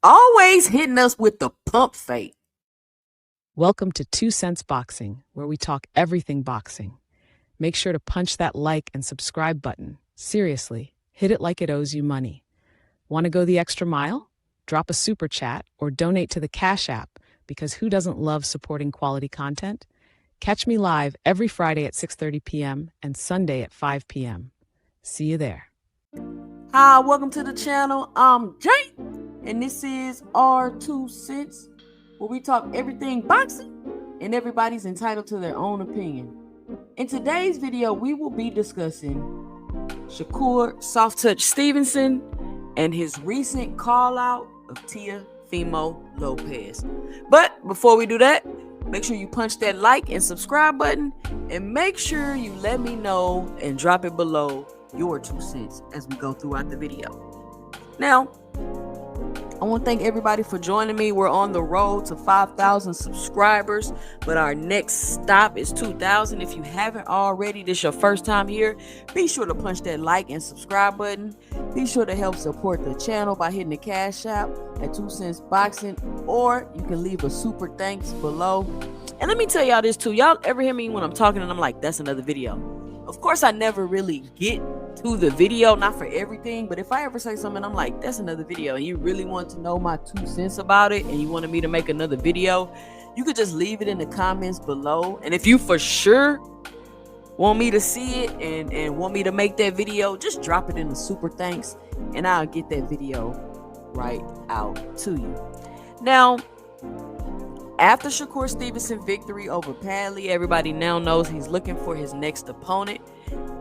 Always hitting us with the pump fake. Welcome to 2 Cents Boxing, where we talk everything boxing. Make sure to punch that like and subscribe button. Seriously, hit it like it owes you money. Want to go the extra mile? Drop a super chat or donate to the Cash App, because who doesn't love supporting quality content? Catch me live every Friday at 6:30 p.m. and Sunday at 5 p.m. See you there. Hi, welcome to the channel. I'm Jay, and this is our 2 Cents, where we talk everything boxing, and everybody's entitled to their own opinion. In today's video, we will be discussing Shakur Soft Touch Stevenson and his recent call out of Teofimo Lopez. But before we do that, make sure you punch that like and subscribe button, and make sure you let me know and drop it below your 2 cents as we go throughout the video. Now, I want to thank everybody for joining me. We're on the road to 5,000 subscribers, but our next stop is 2,000. If you haven't already, this is your first time here, be sure to punch that like and subscribe button. Be sure to help support the channel by hitting the Cash App at 2 Cents Boxing, or you can leave a super thanks below. And let me tell y'all this too. Y'all ever hear me when I'm talking and I'm like, that's another video? Of course, I never really get to the video, not for everything, but if I ever say something I'm like, that's another video, and you really want to know my 2 cents about it and you wanted me to make another video, you could just leave it in the comments below. And if you for sure want me to see it and want me to make that video, just drop it in the super thanks and I'll get that video right out to you. Now, after Shakur Stevenson victory over Padley, everybody now knows he's looking for his next opponent.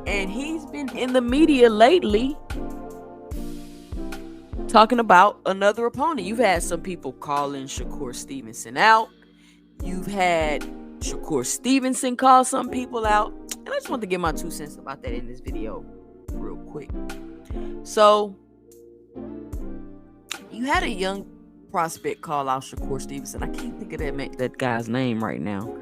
And he's been in the media lately talking about another opponent. You've had some people calling Shakur Stevenson out. You've had Shakur Stevenson call some people out. And I just want to get my 2 cents about that in this video real quick. So, you had a young prospect call out Shakur Stevenson. I can't think of that guy's name right now,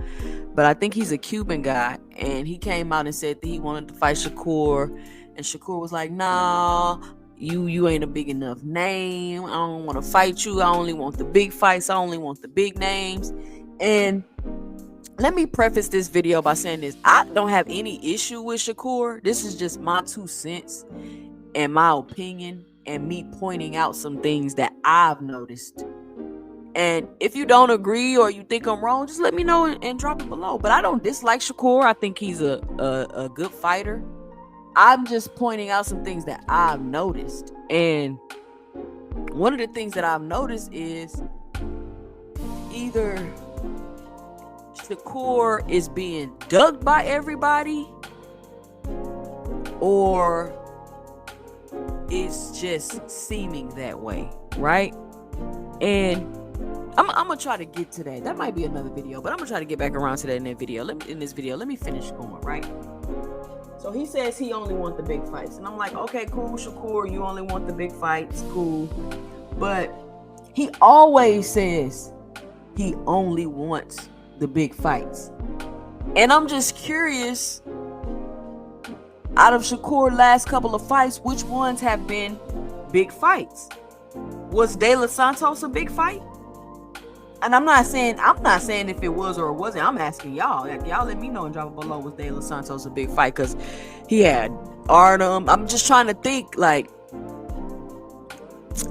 but I think he's a Cuban guy, and he came out and said that he wanted to fight Shakur, and Shakur was like, nah, you ain't a big enough name. I don't want to fight you. I only want the big fights. I only want the big names. And let me preface this video by saying this. I don't have any issue with Shakur. This is just my 2 cents and my opinion, and me pointing out some things that I've noticed. And if you don't agree or you think I'm wrong, just let me know and drop it below. But I don't dislike Shakur. I think he's a good fighter. I'm just pointing out some things that I've noticed. And one of the things that I've noticed is either Shakur is being ducked by everybody, or it's just seeming that way, right? And I'm gonna try to get to that. That might be another video, but I'm gonna try to get back around to that in that video. Let me finish going, right? So he says he only wants the big fights, and I'm like, okay, cool, Shakur, you only want the big fights, cool. But he always says he only wants the big fights, and I'm just curious, out of Shakur's last couple of fights, which ones have been big fights? Was De Los Santos a big fight? And I'm not saying if it was or it wasn't. I'm asking y'all. Like, y'all let me know and drop it below. Was De Los Santos a big fight? Because he had Artem. I'm just trying to think. Like,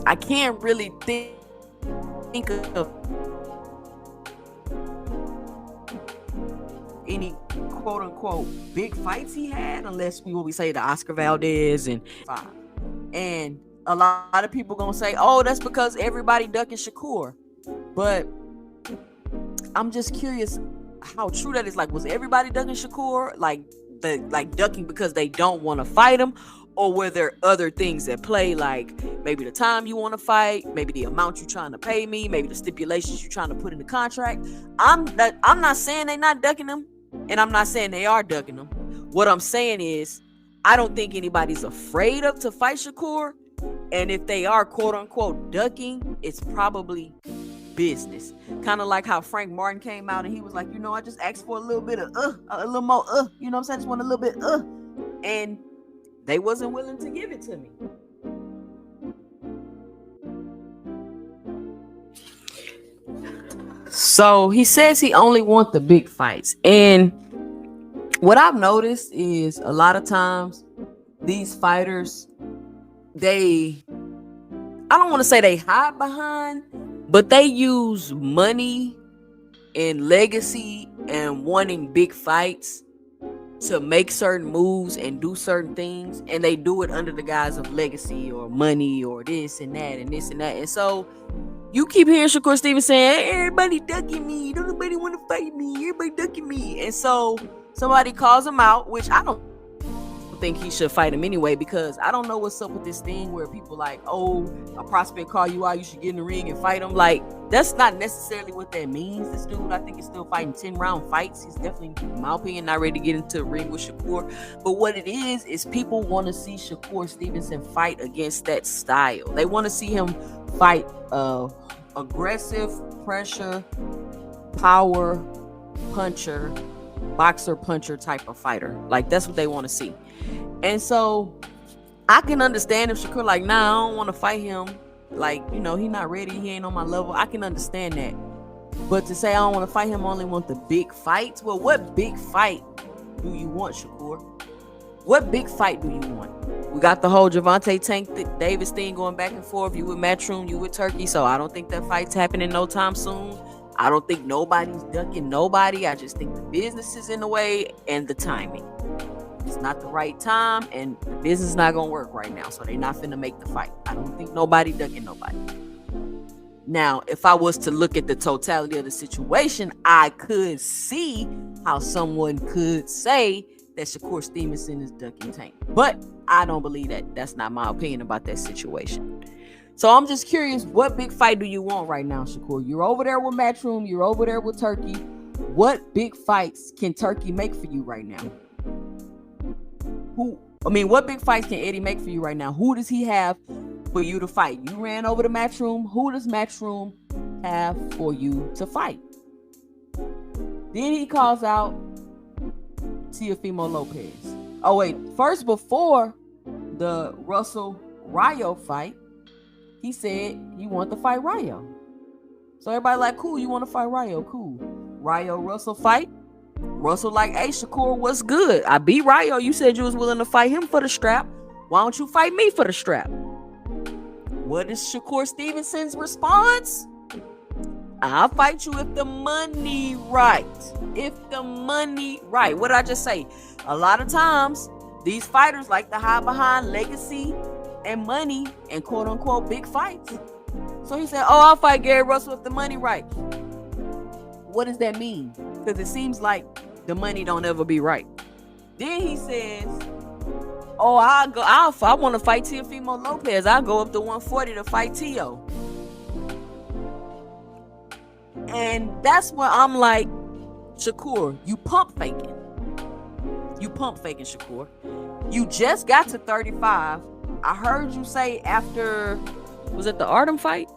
I can't really think of any quote unquote big fights he had, unless we say the Oscar Valdez and a lot of people gonna say, oh, that's because everybody ducking Shakur. But I'm just curious how true that is. Like, was everybody ducking Shakur, like ducking because they don't want to fight him, or were there other things at play, like maybe the time you want to fight, maybe the amount you're trying to pay me, maybe the stipulations you're trying to put in the contract? I'm not saying they're not ducking him, and I'm not saying they are ducking him. What I'm saying is, I don't think anybody's afraid to fight Shakur, and if they are quote unquote ducking, it's probably business. Kind of like how Frank Martin came out and he was like, I just asked for a little bit of a little more you know what I'm saying? I just want a little bit and they wasn't willing to give it to me. So he says he only wants the big fights. And what I've noticed is a lot of times these fighters, I don't want to say they hide behind, but they use money and legacy and wanting big fights to make certain moves and do certain things, and they do it under the guise of legacy or money or this and that and this and that. And so you keep hearing Shakur Stevenson saying, hey, everybody ducking me, don't nobody want to fight me, everybody ducking me. And so somebody calls him out, which I don't think he should fight him anyway, because I don't know what's up with this thing where people like, oh, a prospect call you out, you should get in the ring and fight him. Like, that's not necessarily what that means. This dude, I think, is still fighting 10-round fights. He's definitely, in my opinion, not ready to get into the ring with Shakur. But what it is people want to see Shakur Stevenson fight against that style. They want to see him fight aggressive, pressure, power, puncher, boxer puncher type of fighter. Like, that's what they want to see. And so I can understand if Shakur like, nah, I don't want to fight him. Like, you know, he not ready. He ain't on my level. I can understand that. But to say I don't want to fight him, I only want the big fights. Well, what big fight do you want, Shakur? What big fight do you want? We got the whole Gervonta Tank Davis thing going back and forth. You with Matchroom, you with Turkey. So I don't think that fight's happening no time soon. I don't think nobody's ducking nobody. I just think the business is in the way and the timing. It's not the right time, and the business is not gonna work right now, so they're not finna make the fight. I don't think nobody ducking nobody. Now, if I was to look at the totality of the situation, I could see how someone could say that Shakur Stevenson is ducking Tank, but I don't believe that. That's not my opinion about that situation. So I'm just curious, what big fight do you want right now, Shakur? You're over there with Matchroom, you're over there with Turkey. What big fights can Turkey make for you right now? What big fights can Eddie make for you right now? Who does he have for you to fight? You ran over to Matchroom. Who does Matchroom have for you to fight? Then he calls out Teofimo Lopez. Oh, wait. First, before the Russell Rayo fight, he said you want to fight Rayo. So everybody like, cool, you want to fight Rayo? Cool. Rayo Russell fight. Russell like, hey, Shakur, what's good? I beat Rayo. You said you was willing to fight him for the strap. Why don't you fight me for the strap? What is Shakur Stevenson's response? I'll fight you if the money right. If the money right. What did I just say? A lot of times, these fighters like to hide behind legacy and money and quote unquote big fights. So he said, oh, I'll fight Gary Russell if the money right. What does that mean? Because it seems like the money don't ever be right. Then he says, oh, I want to fight Teofimo Lopez. I'll go up to 140 to fight Tio. And that's where I'm like, Shakur, you pump faking. You pump faking, Shakur. You just got to 35. I heard you say after, was it the Artem fight?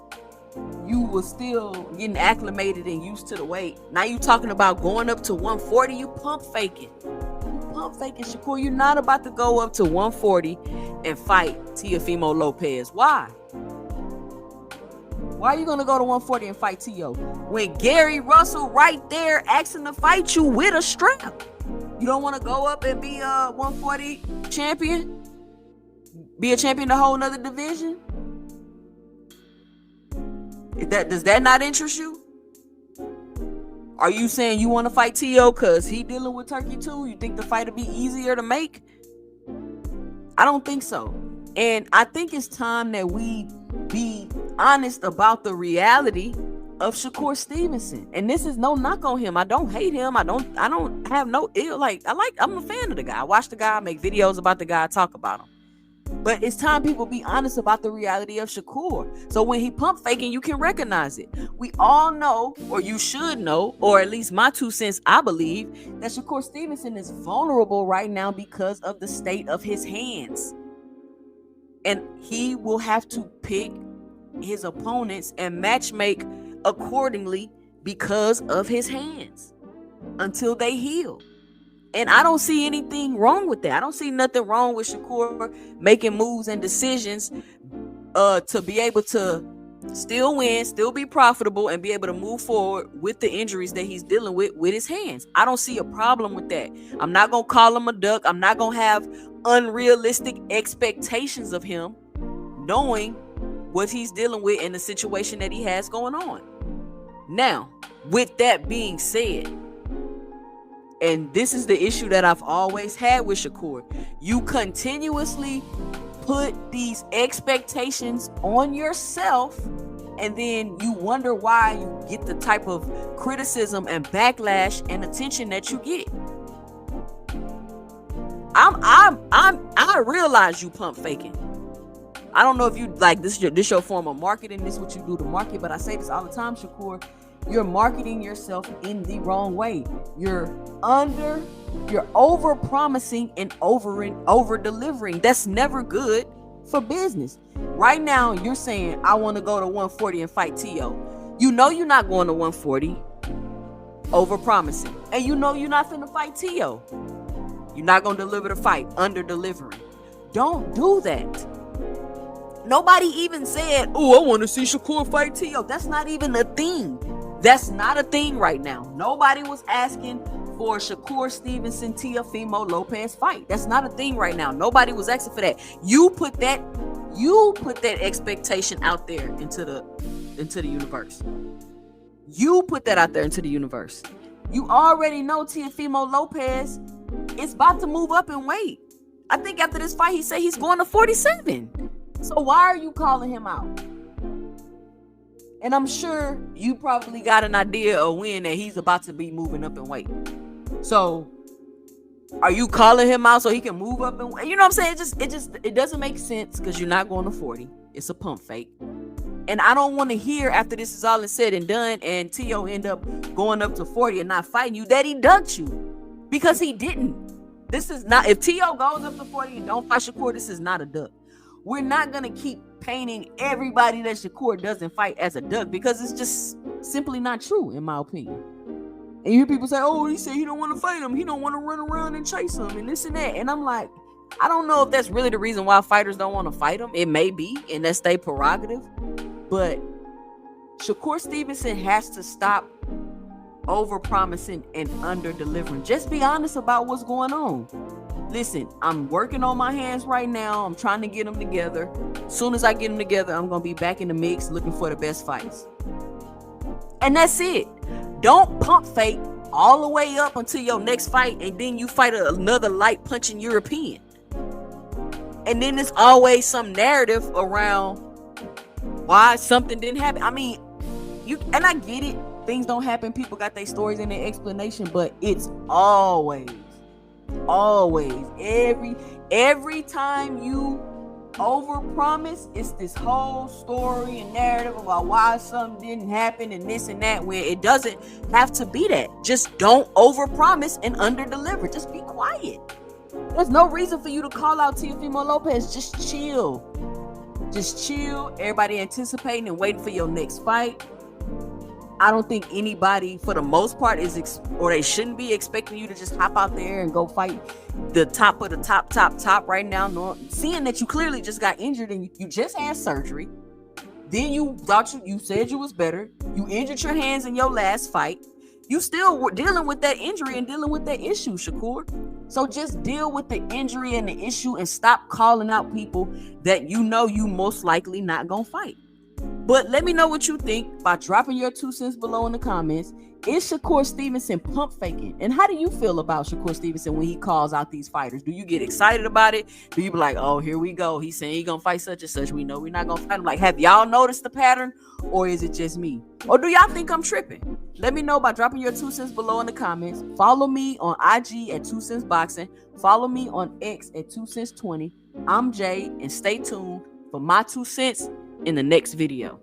You were still getting acclimated and used to the weight. Now you talking about going up to 140. You pump faking. You pump faking, Shakur. You're not about to go up to 140 and fight Teofimo Lopez. Why? Why are you going to go to 140 and fight Tio? When Gary Russell right there asking to fight you with a strap. You don't want to go up and be a 140 champion? Be a champion in a whole nother division? Does that not interest you? Are you saying you want to fight Tio because he dealing with Turkey too? You think the fight will be easier to make? I don't think so. And I think it's time that we be honest about the reality of Shakur Stevenson. And this is no knock on him. I don't hate him. I don't have no ill. I'm a fan of the guy. I watch the guy, I make videos about the guy, I talk about him. But it's time people be honest about the reality of Shakur. So when he pump faking, you can recognize it. We all know, or you should know, or at least my 2 cents, I believe, that Shakur Stevenson is vulnerable right now because of the state of his hands. And he will have to pick his opponents and matchmake accordingly because of his hands until they heal. And I don't see anything wrong with that. I don't see nothing wrong with Shakur making moves and decisions to be able to still win, still be profitable, and be able to move forward with the injuries that he's dealing with his hands. I don't see a problem with that. I'm not going to call him a duck. I'm not going to have unrealistic expectations of him, knowing what he's dealing with and the situation that he has going on. Now, with that being said, and this is the issue that I've always had with Shakur, you continuously put these expectations on yourself, and then you wonder why you get the type of criticism and backlash and attention that you get. I realize you pump faking. I don't know if you like this your form of marketing, this is what you do to market, but I say this all the time, Shakur. You're marketing yourself in the wrong way. You're over promising and over delivering. That's never good for business. Right now, you're saying, I want to go to 140 and fight T.O. You know you're not going to 140, over promising. And you know you're not finna fight T.O. You're not going to deliver the fight, under delivering. Don't do that. Nobody even said, oh, I want to see Shakur fight T.O. That's not even a thing. That's not a thing right now. Nobody was asking for Shakur Stevenson Teofimo Lopez fight. That's not a thing right now. Nobody was asking for that. You put that expectation out there into the universe. You put that out there into the universe. You already know Teofimo Lopez is about to move up in weight. I think after this fight, he said he's going to 47. So why are you calling him out? And I'm sure you probably got an idea of when that he's about to be moving up in weight. So are you calling him out so he can move up in weight? You know what I'm saying? It doesn't make sense because you're not going to 40. It's a pump fake. And I don't want to hear after this is all said and done and T.O. end up going up to 40 and not fighting you that he ducked you. Because he didn't. This is not, if T.O. goes up to 40 and don't fight Shakur, this is not a duck. We're not going to keep painting everybody that Shakur doesn't fight as a duck because it's just simply not true, in my opinion. And you hear people say, oh, he said he don't want to fight him. He don't want to run around and chase him and this and that. And I'm like, I don't know if that's really the reason why fighters don't want to fight him. It may be, and that's their prerogative. But Shakur Stevenson has to stop over-promising and under-delivering. Just be honest about what's going on. Listen, I'm working on my hands right now. I'm trying to get them together. As soon as I get them together, I'm going to be back in the mix looking for the best fights. And that's it. Don't pump fake all the way up until your next fight and then you fight another light punching European. And then there's always some narrative around why something didn't happen. I mean, and I get it. Things don't happen. People got their stories and their explanation, but it's always every time you overpromise, it's this whole story and narrative about why something didn't happen and this and that, where it doesn't have to be that. Just don't overpromise and underdeliver. Just be quiet. There's no reason for you to call out Teofimo Lopez. Just chill. Everybody anticipating and waiting for your next fight. I don't think anybody, for the most part, or they shouldn't be expecting you to just hop out there and go fight the top of the top right now. Seeing that you clearly just got injured and you just had surgery. Then you thought you said you was better. You injured your hands in your last fight. You still were dealing with that injury and dealing with that issue, Shakur. So just deal with the injury and the issue and stop calling out people that you know you most likely not gonna fight. But let me know what you think by dropping your 2 cents below in the comments. Is Shakur Stevenson pump faking? And how do you feel about Shakur Stevenson when he calls out these fighters? Do you get excited about it? Do you be like, oh, here we go. He's saying he's going to fight such and such. We know we're not going to fight him. Like, have y'all noticed the pattern? Or is it just me? Or do y'all think I'm tripping? Let me know by dropping your 2 cents below in the comments. Follow me on IG at 2 Cents Boxing. Follow me on X at 2 Cents 20. I'm Jay, and stay tuned for my 2 cents in the next video.